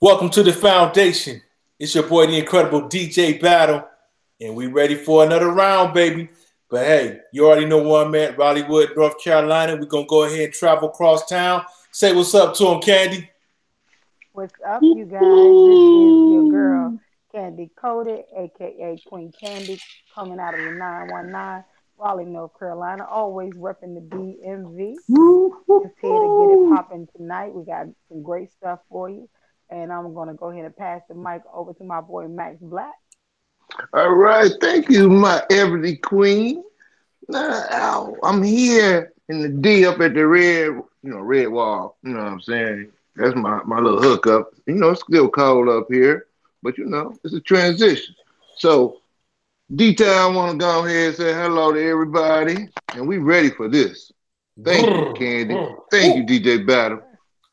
Welcome to the foundation. It's your boy, the incredible DJ Battle, and we ready for another round, baby. But hey, you already know where I'm at, Raleigh-Wood, North Carolina. We're gonna go ahead and travel across town. Say what's up to him, Candy. What's up, you guys? This is your girl, Candy Coated, aka Queen Candy, coming out of the 919, Raleigh, North Carolina, always repping the DMV. Just here to get it popping tonight. We got some great stuff for you. And I'm going to go ahead and pass the mic over to my boy, Max Black. All right, thank you, my everyday queen. Now, I'm here in the D up at the red wall. You know what I'm saying? That's my little hookup. It's still cold up here, but it's a transition. So, D-Town want to go ahead and say hello to everybody, and we ready for this. Thank you, Candy. Thank you, DJ Battle.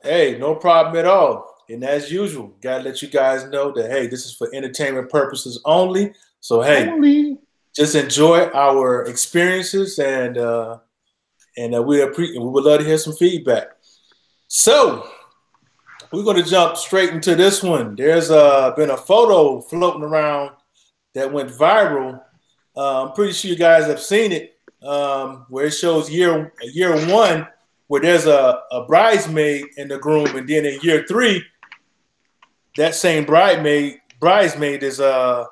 Hey, no problem at all. And as usual, gotta let you guys know that hey, this is for entertainment purposes only. So hey, Only. just enjoy our experiences and we would love to hear some feedback. So we're going to jump straight into this one. There's been a photo floating around that went viral. I'm pretty sure you guys have seen it, where it shows year one, where there's a bridesmaid and the groom, and then in year three, that same bridesmaid is the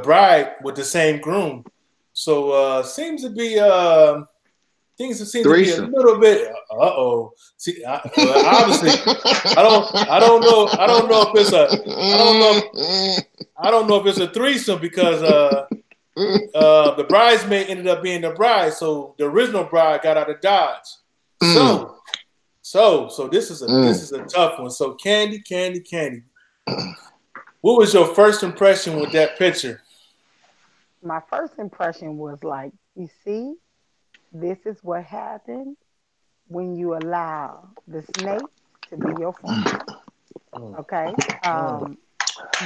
bride with the same groom. So seems to be things seem to be a Threesome. little bit. See, obviously, I don't know if it's a. I don't know if it's a threesome because the bridesmaid ended up being the bride, so the original bride got out of Dodge. So, so this is a tough one. So, Candy. What was your first impression with that picture? My first impression was like, you see, this is what happens when you allow the snake to be your friend. Mm, Okay. mm,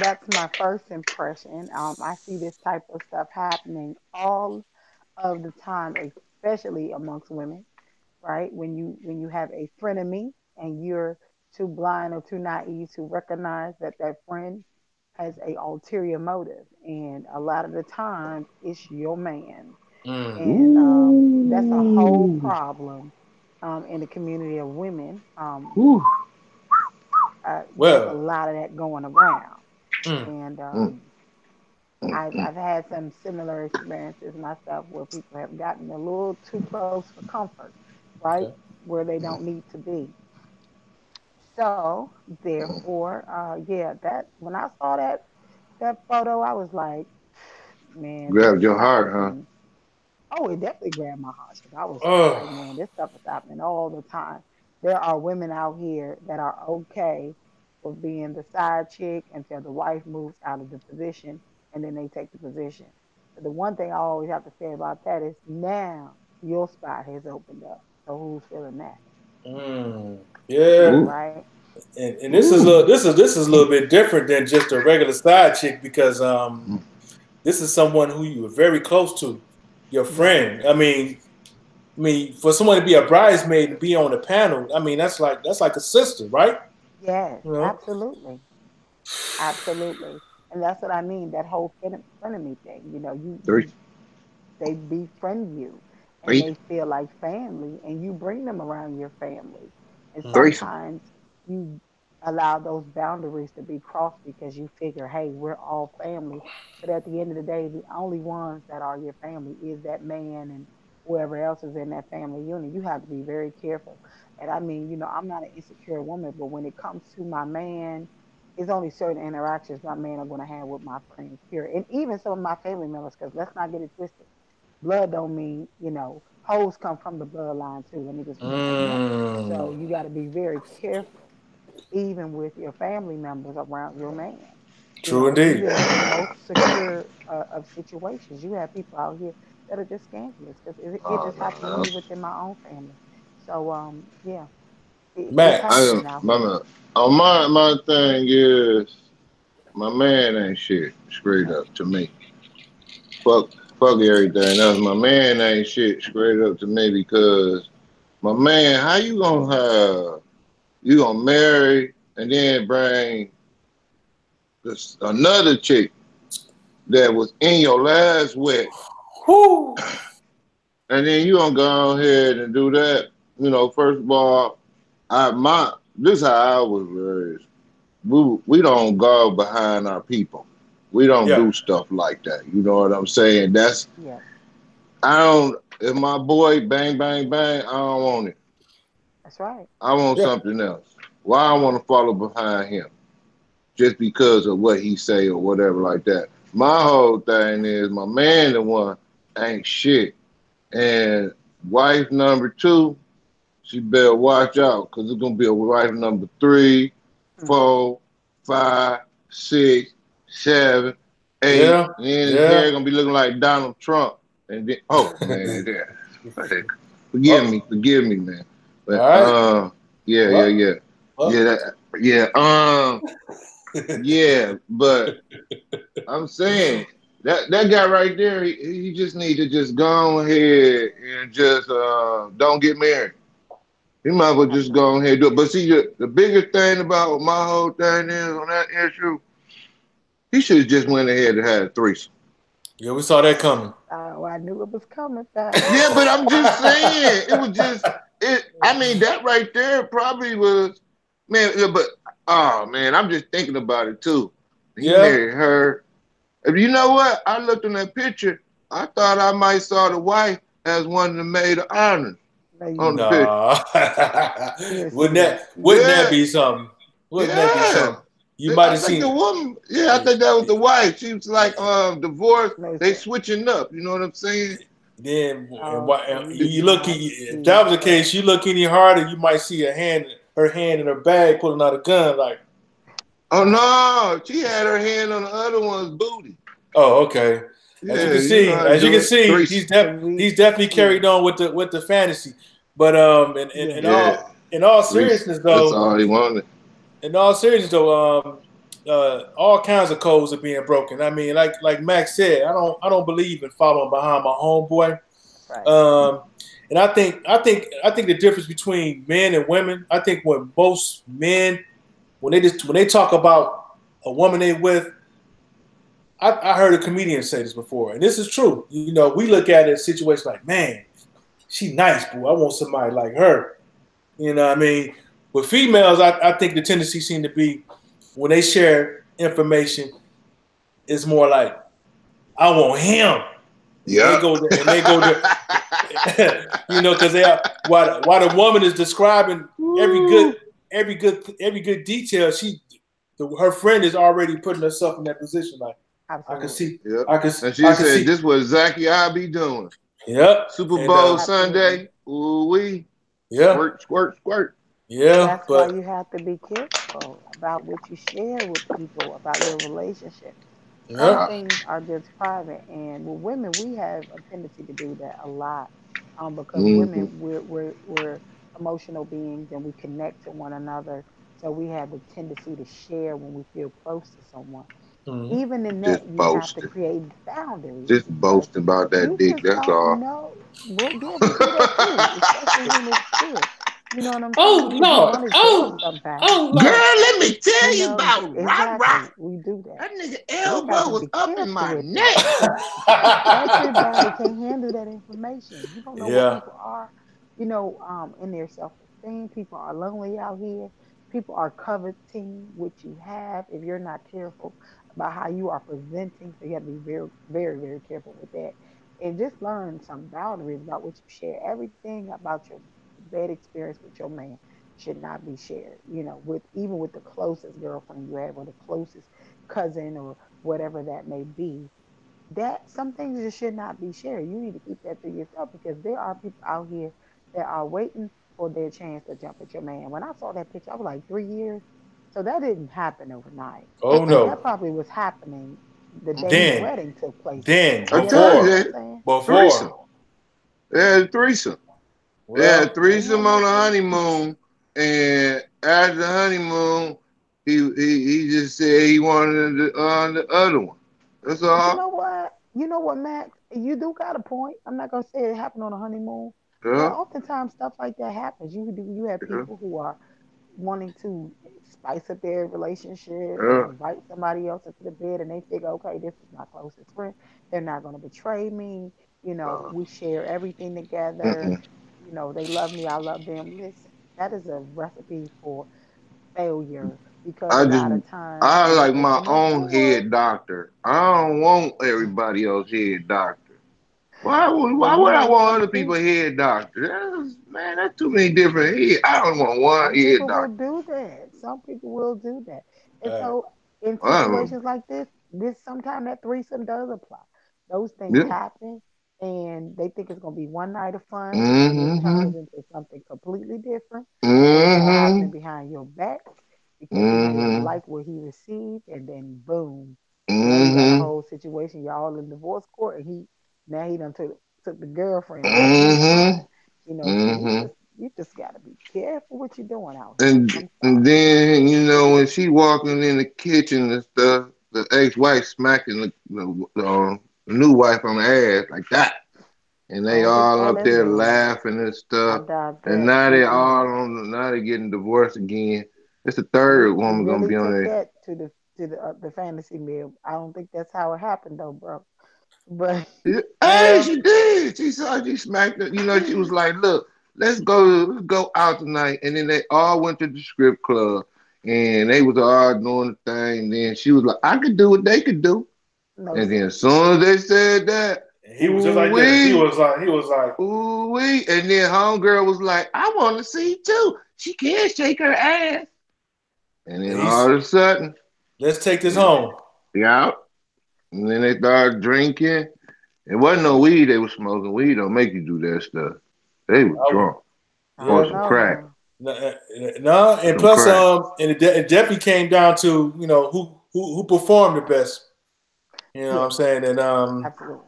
That's my first impression. I see this type of stuff happening all of the time, especially amongst women, right? When you have a frenemy and you're too blind or too naive to recognize that that friend has a ulterior motive, and a lot of the times it's your man, mm. and that's a whole Ooh. problem in the community of women. Ooh. There's a Well, lot of that going around, mm, and Mm, mm, mm. I've had some similar experiences myself where people have gotten a little too close for comfort, right? okay. Where they don't need to be. So therefore, yeah, that when I saw that photo, I was like, man, this Grabbed is your heart, huh? happening. Oh, it definitely grabbed my heart because I was just Oh, like, man, this stuff is happening all the time. There are women out here that are okay with being the side chick until the wife moves out of the position and then they take the position. But the one thing I always have to say about that is now your spot has opened up. So who's feeling that? yeah. Ooh. Right? And this is Ooh. a little bit different than just a regular side chick because Mm. this is someone who you were very close to, your Yes. friend. I mean, for someone to be a bridesmaid and be on the panel, I mean, that's like a sister, right? Yes, You know. absolutely. Absolutely. And that's what I mean, that whole frenemy thing. You know, Three. they befriend you and Three. they feel like family and you bring them around your family. And Mm, Threesome. sometimes you allow those boundaries to be crossed because you figure, hey, we're all family. But at the end of the day, the only ones that are your family is that man and whoever else is in that family unit. You have to be very careful. And I mean, I'm not an insecure woman, but when it comes to my man, it's only certain interactions my man are going to have with my friends, period. And even some of my family members, because let's not get it twisted. Blood don't mean, hoes come from the bloodline too. Let me just put it like that. mm. So you got to be very careful, even with your family members around your man. True indeed. Even in the most secure of situations, you have people out here that are just scandalous because it Oh just happened to no, no. me within my own family. So yeah, it's I Max. happening don't. out My here. man. Oh, my thing is my man ain't shit straight up to me. Fuck fuck everything else. My man ain't shit straight up to me because my man, how you gonna marry and then bring this another chick that was in your last wet, Whoo. and then you don't go ahead and do that. First of all, this is how I was raised. We don't go behind our people. We don't Yeah. do stuff like that. You know what I'm saying? Yeah, I don't. If my boy bang bang bang, I don't want it. that's right. I want Yeah. something else. Why I want to follow behind him just because of what he say or whatever like that. My whole thing is my man the one ain't shit, and wife number two, she better watch out because it's gonna be a wife number three, Mm. 4, 5, 6, 7, 8, Yeah. and then his Yeah. hair gonna be looking like Donald Trump. And then, oh man, yeah. Oh, Forgive me, man. all But right. yeah, yeah, Well, yeah, yeah, well. yeah. Yeah. But I'm saying that guy right there, he just need to just go ahead and just don't get married. He might as well just go ahead and do it. But see, the biggest thing about my whole thing is on that issue, he should have just went ahead and had a threesome. Yeah, we saw that coming. Oh, I knew it was coming back. Yeah, but I'm just saying, it was just it. I mean, that right there probably was, man. Yeah, but oh man, I'm just thinking about it too. He Yeah. married her. You know what? I looked in that picture. I thought I might saw the wife as one of the maid of honors No, you on the didn't. picture. Nah. You didn't see wouldn't that. that You wouldn't didn't. that Yeah, be something? Wouldn't that be yeah. something? You might I have think the seen. woman. Yeah, I Yeah. think that was the wife. She was like divorced. They Listen. switching up. You know what I'm saying? Then and Oh, why so and you did you look not if see that was the that. case, you look any harder, you might see her hand in her bag pulling out a gun. Like, Oh no, she had her hand on the other one's booty. oh, okay. Yeah, you know how to As you do can it. see, Threesome. he's definitely Yeah, carried on with the fantasy. But yeah. Yeah, in all threesome. seriousness That's though, all he wanted. all kinds of codes are being broken. I mean, like Max said, I don't believe in following behind my homeboy. Right. Um, and I think the difference between men and women, I think when most men when they talk about a woman they with, I heard a comedian say this before, and this is true. You know, we look at a situation like, man, she nice, boo. I want somebody like her. You know what I mean? With females, I think the tendency seems to be when they share information, it's more like, I want him. And Yep. they go there, you know, because they are while the woman is describing every good Woo. every good detail, her friend is already putting herself in that position. Like, I can Absolutely. see, Yep. I can, And she I can said, see. "This what Zachy I be doing. Yep, Super and Bowl Absolutely. Sunday. Ooh wee. yeah, Squirt, squirt, squirt. yeah, That's why but you have to be careful about what you share with people about your relationship. Some yeah, Yeah. things are just private, and with women, we have a tendency to do that a lot, because Mm-hmm. women we're emotional beings and we connect to one another, so we have the tendency to share when we feel close to someone. mm-hmm. Even in Just that, you have to boasting. create boundaries Just because boasting about that you dick. just That's don't all. know. Well, yeah, we do that too, especially when it's good. You know what I'm saying? Oh We Lord, want to share oh sometimes. oh Girl, Lord. let me You tell you know, about Rock exactly. Rock. We do that. That nigga We got elbow to was be up in careful my with that neck. because everybody can handle that information. You don't know what Yeah, people are, in their self-esteem. People are lonely out here. People are coveting what you have if you're not careful about how you are presenting. So you have to be very, very, very careful with that. And just learn some boundaries about what you share. Everything about your bad experience with your man should not be shared. With even with the closest girlfriend you have or the closest cousin or whatever that may be, that some things just should not be shared. You need to keep that to yourself because there are people out here that are waiting for their chance to jump at your man. When I saw that picture, I was like 3 years. So that didn't happen overnight. oh That no. probably was happening the day the Then, wedding took place. then I You tell you understand what before I'm that. saying? Threesome. before. Yeah, threesome. Yeah, Well, Ain't nothing threesome on wrong the with that. honeymoon. And after the honeymoon, he just said he wanted the other one. That's But you all. know what? You know what, Max? You do got a point. I'm not gonna say it happened on a honeymoon, but Yeah. oftentimes stuff like that happens. You have Yeah. people who are wanting to spice up their relationship and Yeah. invite somebody else into the bed, and they figure, okay, this is my closest friend. They're not going to betray me. We share everything together. Mm-mm. They love me. I love them. Listen, that is a recipe for failure because a I just lot of times I when you like my open that own door, head doctor. I don't want everybody else head doctor. Why and you would know I what, want other people head doctor? Man, that's too many different head. I don't want one some head people will doctor. do that. Some people will do that. And All right. so in Um, situations like this sometimes that threesome does apply. Those things yeah. happen and they think it's gonna be one night of fun and it Mm-hmm. turns into something completely different and it's all happening Mm-hmm. behind your back because he may have Mm-hmm. liked what he received and then boom. Now you got a Mm-hmm. whole situation, y'all in divorce court and he done took the girlfriend and left you Mm-hmm. behind. So Mm-hmm. you just gotta be careful what you're doing out here. And I'm and sorry. then when she walking in the kitchen and stuff, the ex-wife smacking the new wife on the ass like that, and they Don't think all all up that's there normal. laughing and I stuff, doubt and that. now they all Mm-mm. on now they getting divorced again. It's the You third you woman gonna really be on took there. that to the fantasy mill. I don't think that's how it happened though, bro. But Hey, Yeah. she did. She saw she smacked it. She was like, "Look, let's go out tonight." And then they all went to the strip club, and they was all doing the thing. And then she was like, "I could do what they could do." no And then as sir. soon as they said that, He was just ooh like Dennis. wee, He was like, ooh wee, and then homegirl was like, "I want to see too. She can't shake her ass." And then he's all of a sudden, let's take this they home. out, and then they started drinking. It wasn't no weed they was smoking. Weed don't make you do that stuff. They was I, drunk I or yeah. don't some know crack. now. No, Or and some plus, crack. and it definitely came down to who performed the best. You know what Yeah, I'm saying? And absolutely.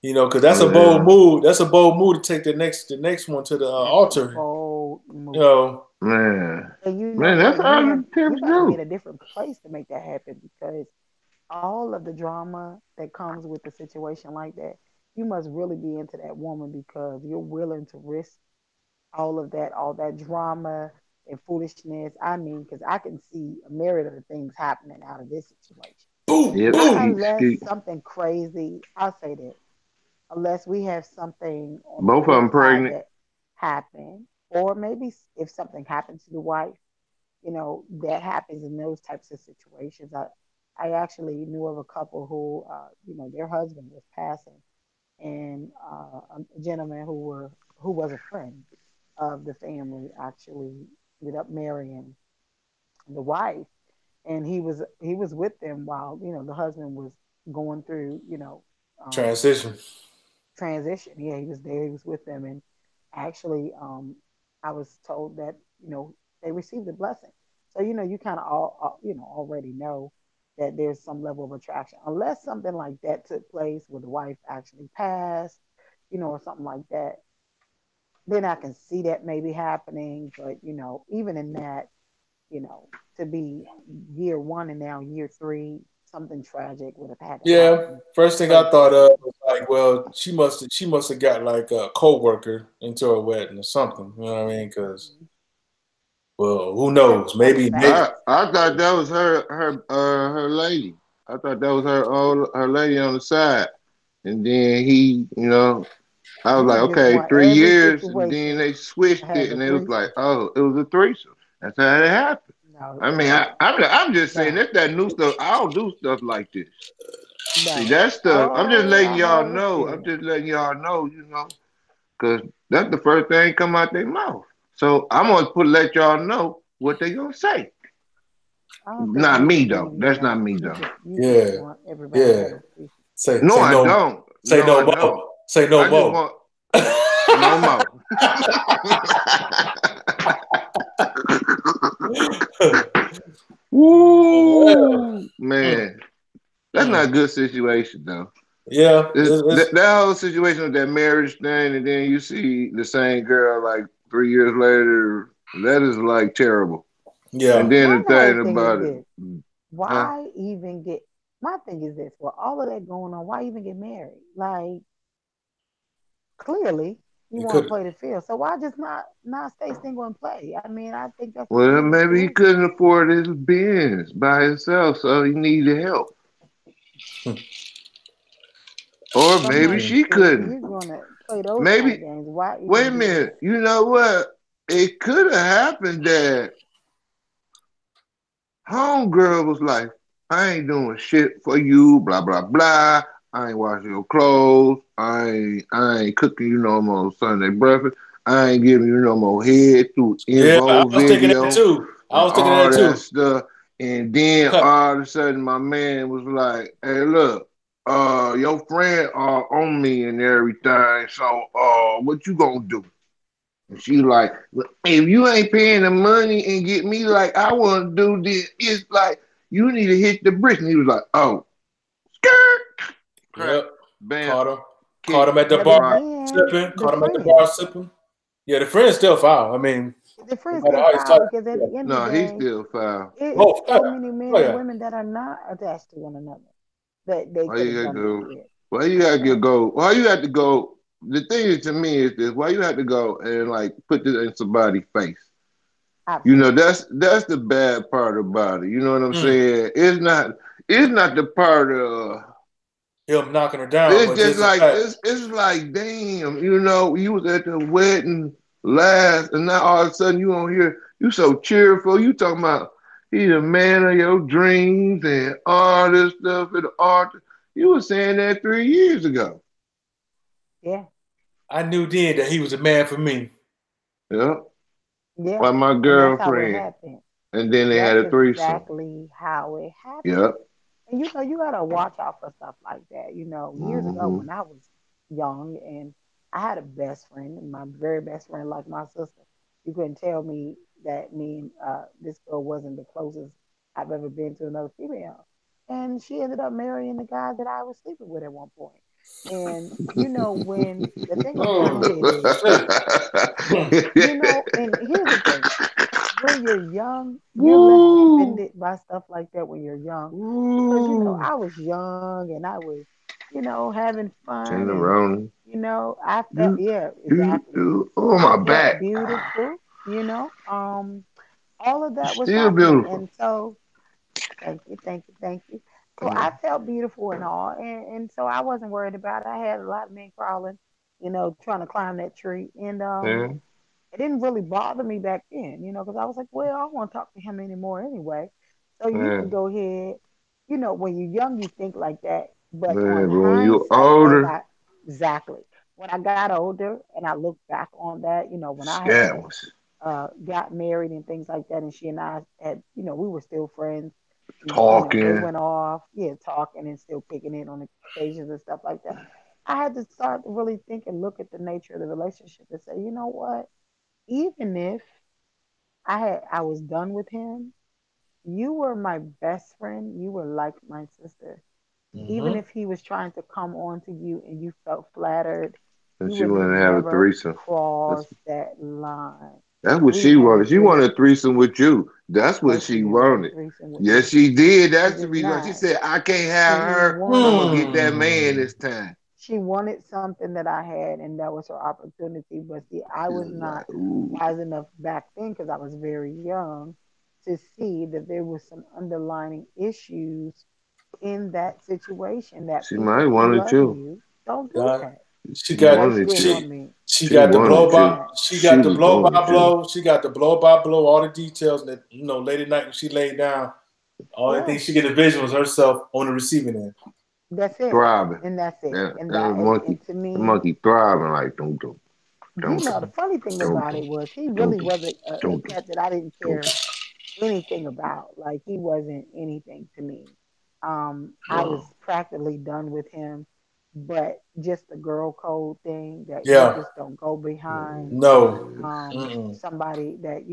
because that's a bold Yeah, move. That's a bold move to take the next one to the That's a altar. bold You move. know, man. And you know Man, that's what? how the You tips got to be in do. a different place to make that happen because all of the drama that comes with a situation like that, you must really be into that woman because you're willing to risk all that drama and foolishness. I mean, because I can see a myriad of things happening out of this situation. boom, Yep, Not boom. unless ski. something crazy, I'll say that, unless we have something on the Both of flip them side pregnant. that happened, or maybe if something happens to the wife, that happens in those types of situations. I actually knew of a couple who, their husband was passing, and a gentleman who was a friend of the family actually ended up marrying the wife, and he was with them while the husband was going through Transition. transition. Yeah, he was there. He was with them, and actually, I was told that they received a blessing. So you kind of already know that there's some level of attraction, unless something like that took place where the wife actually passed, or something like that. Then I can see that maybe happening. But even in that, you know, to be year one and now year three, something tragic would have had to Yeah. happen First thing for I it to thought of be. was like, well, she must have got like a coworker into a wedding or something. You know what I mean? Because Mhm. well, who That's knows? that's Maybe. sad. I thought that was her lady. I thought that was her lady on the side. And then I was like, You just okay, want three every years, and then situation they to switched it, have a and it was like, threesome. oh, it was a threesome. That's how it happened. No, I mean, no, I'm just saying no, that's that new stuff. I don't do stuff like this. See, no. that stuff. I'm just Oh, letting I y'all have know. I'm experience. just letting y'all know, because that's the first thing come out their mouth. So I'm gonna let y'all know what they gonna say. I don't think Not you me just though. need That's not no. me You though. just you just Yeah. want everybody to Yeah. have a threesome. Say No, say I no. don't. Say No, no I don't. more. Say no I just more. want no more. Woo, Mm, man, that's not mm. a good situation though. Yeah. That whole situation with that marriage thing, and then you see the same girl like 3 years later. That is like terrible. And Yeah. then My the whole thing thing is about it, this: huh? why even get? My thing is this: well, all of that going on, why even get married? Like clearly, You He want to could. play the field. So why just not stay single and play? I mean, I think that's a Well, beautiful maybe he solution. couldn't afford his Benz by himself, so he needed help. Or Come maybe on, Mm. she if couldn't. you're gonna play those kind of Maybe, games, why wait even a do that? minute. You know what? It could have happened that homegirl was like, I ain't doing shit for you, blah, blah, blah. I ain't washing your clothes. I ain't cooking you no more Sunday breakfast. I ain't giving you no more head through Yeah, I info was thinking that video too. I and was thinking all that that too. stuff. And then Cut. all of a sudden my man was like, hey, look, your friend are on me and everything. So what you gonna do? And she like, "Well, if you ain't paying the money and get me like I want to do this, it's like you need to hit the bricks." And he was like, "Oh, skirt, crack, Yep. bam, Caught him. Caught kick, him at the But bar rock." again, sipping. the Caught him at the bar friend, sipping. Yeah, the friend's still foul. I mean, the no friend matter still how you foul slice because at it. the end of the No, he day, still foul. it's Oh, yeah. so many men Oh, and yeah. women that are not attached to one another that they Why could have you got done to that go? with. Why you got to So go? Why you have to go? The thing is to me is this: why you have to go and like put this in somebody's face? You know, absolutely, that's the bad part about it. You know what I'm Mm. saying? It's not the part of. Him knocking her down, It's but just just the like fact. it's like damn, you was at the wedding last, and now all of a sudden you on here, you so cheerful. You talking about he the man of your dreams and all this stuff at the altar. You were saying that 3 years ago. yeah, I knew then that he was a man for me. Yeah, yeah, like my and that's how it girlfriend, happened. and then they had That's a threesome. exactly how it happened. Yep. And you gotta watch out for stuff like that. Years ago Hmm. when I was young and I had a best friend, my very best friend, like my sister. You couldn't tell me that me and this girl wasn't the closest I've ever been to another female. And she ended up marrying the guy that I was sleeping with at one point. And when the thing about Oh, it is, shit. Mm. and here's the thing when you're young, you're less Woo! offended by stuff like that when you're young. Because, Woo! I was young and I was, having fun. And, Tenderoni. I felt, Do, yeah, do, exactly. do. Oh, I my felt back. beautiful, all of that was Still happening. beautiful. And so, thank you, thank you, thank you. So I Mm. felt beautiful and all. And so I wasn't worried about it. I had a lot of men crawling, trying to climb that tree. And, Yeah, it didn't really bother me back then, because I was like, well, I don't want to talk to him anymore anyway. So you yeah, can go ahead, when you're young, you think like that. But on man. But when you hindsight, older, exactly, when I got older and I look back on that, when I had scammers got married and things like that, and she and I had, we were still friends. They talking. went off, yeah, talking and still kicking it on occasions and stuff like that. I had to start to really think and look at the nature of the relationship and say, you know what? Even if I was done with him, you were my best friend. You were like my sister. Even Mm-hmm. if he was trying to come on to you and you felt flattered, And you she would have wanted to have a never threesome. That's crossed that line. that's what We she had a wanted. She wanted a threesome. threesome with you. That's No, what she she didn't want a wanted. threesome with Yes, me. she did. She That's the did reason. She not. said, "I can't have She her, so I'm gonna wanted get that man Hmm. this time." she wanted something that I had, and that was her opportunity. But see, I She was was not like, "Ooh." wise enough back then because I was very young to see that there was some underlining issues in that situation. That She people might who wanted love you. you don't do God, that. she She got They wanted still you. want she me. she She got They the don't blow wanted do by you. that. she She got the was blow wanted by you. blow. She got the blow by blow, all the details that late at night when she laid down. All the Yeah, things she get a vision was herself on the receiving end. that's it, Thriving. and that's it, That and that that monkey, and to the me, monkey thriving like dum dum dum the funny thing dum about dum it was he dum really dum was a dum dum cat that I didn't dum care anything about. Like he wasn't anything to me. I dum. was practically done with him, but just the girl code thing that you Yeah. just don't go behind No. Mm. Mm-mm. somebody that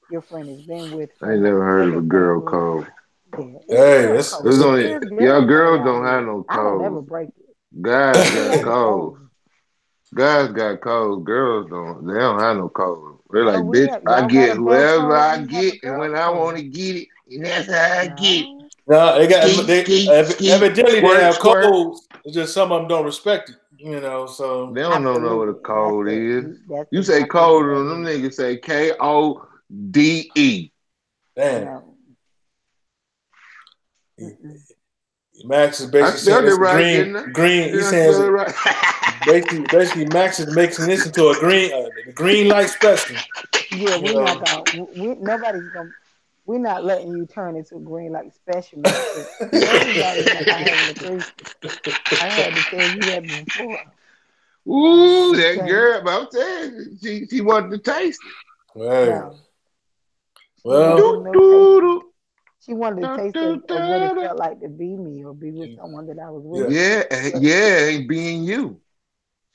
your friend has been with I for ain't never heard of however a girl long. code. Yeah, it's Hey, girl that's There's code. only There's y'all girl code girls out don't have here. no I don't ever codes. break it. Guys We got have the codes. codes. Guys got codes. Girls don't. They don't have no codes. They're No, like, we bitch, have. I Y'all got get a bro whoever code. I We have a get, and girl when I want code. to get it, and that's how I get it. No, no. They got Skeet, they skeet, skeet, evidently they squirt, have squirt. codes. It's just some of them don't respect it. You know, so They don't know what a Absolutely. code is. That's You say exactly code, what and it them is. niggas say KODE. damn. No. Mm-mm. Max is I basically saying spelled it it's right, didn't I? green. He Did I says spell it right? basically Max is making this into a the green light special. Yeah, You we're not know, gonna. Nobody's gonna. We're not letting you turn into a green light special, man. Because everybody's not having a threesome. I had to tell you that before. Ooh, that Okay. girl, but I'm saying she wanted to taste it. hey, No, she ain't gonna well, do Do, no do, tasting. do, She wanted a do, taste do, of what it do, do. felt like to be me or be with someone that I was with. yeah. Yeah, But yeah, ain't being you.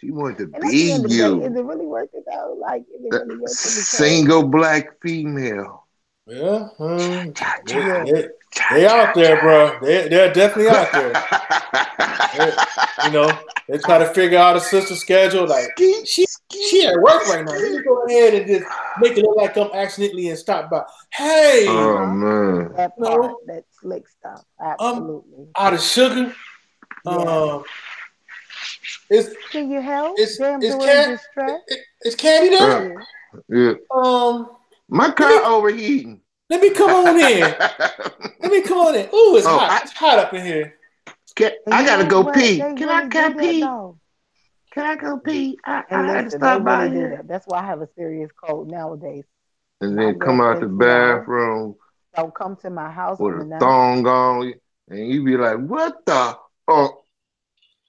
She wanted to and at the be end of the day, is you. it really worth it though? Like, is it The really worth it? Because single black female. Yeah, Cha, cha, yeah, cha, they out cha, there, cha. bro. They're definitely out there. You know, they try to figure out a sister schedule. Like Skeet, she skeet, at work right now. Let me skeet. go ahead and just make it look like I'm accidentally and stop by. Hey, Oh uh-huh. man. That part, no, that slick stuff. I'm Absolutely. out of sugar. Yes. Um, is Can you help? is Damn, is we're in can distress. is Candy Uh, there? Yeah. yeah. Um, My let car me overheating. let me come on in. Let me come on in. Ooh, it's Oh, hot. It's hot up in here. And I you gotta know go what? pee. They Can I really do come that pee? though. Can I go pee? And I had to listen, they stop by really do here. that. That's why I have a serious code nowadays. And My then come girl out the says no. bathroom Don't come to my house with a unannounced. thong on, and you be like, "What the? Oh,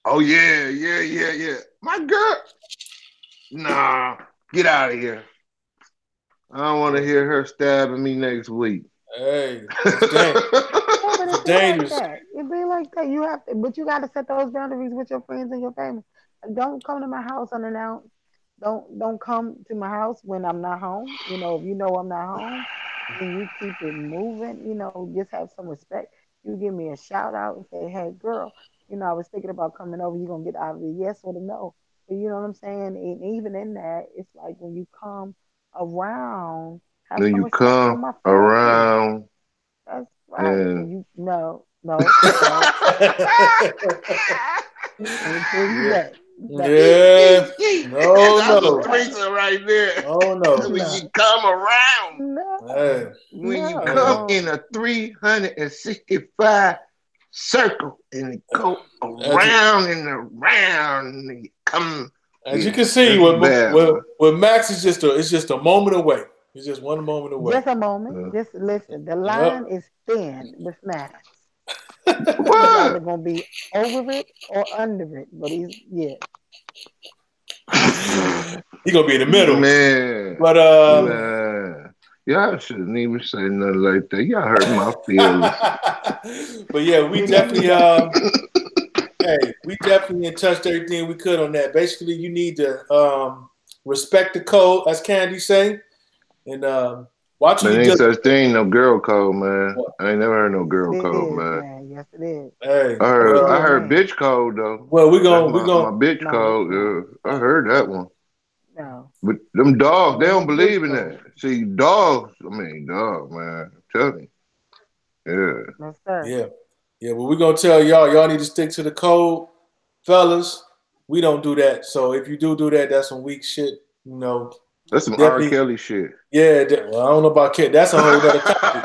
oh yeah, yeah, yeah, yeah. My girl, nah, get out of here. I don't want to Yeah. hear her stabbing me next week." Hey, Yeah, but it's it be like dangerous. that. It be like that. You have to, but you got to set those boundaries with your friends and your family. Don't come to my house unannounced. Don't come to my house when I'm not home. You know, if you know I'm not home, then you keep it moving. You know, just have some respect. You give me a shout out and say, "Hey, girl, you know, I was thinking about coming over. You gonna get out of the yes or the no." But you know what I'm saying? And even in that, it's like when you come around, have When some you respect for come my family. around That's right. and When you no. Let me pull you Yeah. back. No, Yeah. No, that's a no. threesome right there. Oh no. When you no, come around, Hey. no, when you Hey. come no. in a 365 circle and it go As you, around and around and you come, as you yeah, can see, that's a bad one. with Max is it's just a moment away. It's just one moment away. Just a moment. Uh, Just listen. The Yep. line is thin with Max. He's either what? gonna be over it or under it. But he's yeah. He gonna be in the middle. Man, But man. Y'all shouldn't even say nothing like that. Y'all hurt my feelings. but yeah, we We know you definitely don't. hey, we definitely touched everything we could on that. Basically, you need to respect the code, as Candy say, and watch what Man, you ain't do. such thing no girl code, man. I ain't never heard no Yes, girl it code, is, man. man. Yes, it is. Hey, Especially I to a heard man. bitch code though. well, we're That's gonna my bitch No, code. no, I heard that one. no. But them dogs, they Ain't don't no bitch believe in code. that. See, dogs, I mean, dog, man. I'm telling you. Yeah. No, sir. yeah, yeah. But we're gonna tell y'all, y'all need to stick to the code, fellas. We don't do that. So if you do that, that's some weak shit. You know, That's some R. definitely. Kelly shit. Yeah. Well, I don't know about Kid. That's a whole other topic.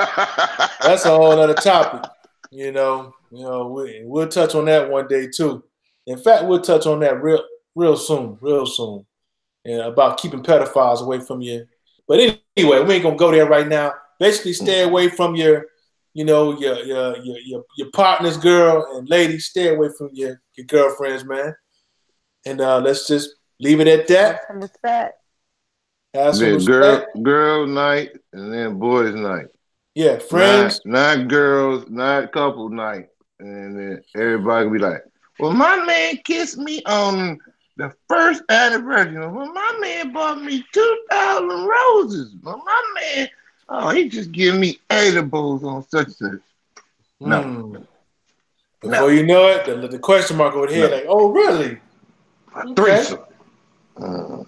That's a whole other topic. We'll touch on that one day too. In fact, we'll touch on that real soon, and about keeping pedophiles away from you. But anyway, we ain't gonna go there right now. Basically, stay away from your partner's girl and ladies. Stay away from your girlfriends, man. And let's just leave it at Have that. some respect. Have some Then respect. girl night and then boys night. Yeah, Not friends. not girls, not couple night. And then everybody be like, well, my man kissed me on the first anniversary. Well, my man bought me 2,000 roses. Well, my man, oh, he just give me edibles on such and such. No, Before no, you know it, the question mark over the head, no. like, oh, really? A Okay. threesome. Oh.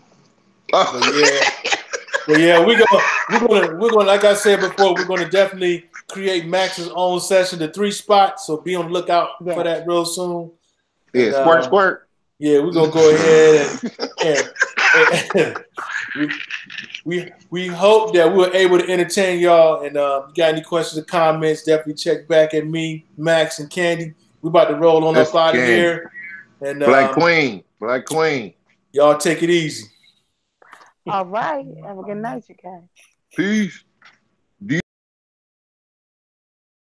But yeah, we're gonna like I said before, we're gonna definitely create Max's own session, the 3 spots. So be on the lookout for Yes. that real soon. Yeah, And squirt, squirt. Yeah, we're gonna go ahead and we hope that we were able to entertain y'all. And you got any questions or comments, definitely check back at me, Max, and Candy. We about to roll on That's up out of Candy. here. And Black Queen. y'all take it easy. All right. Have a good night, you guys. Peace.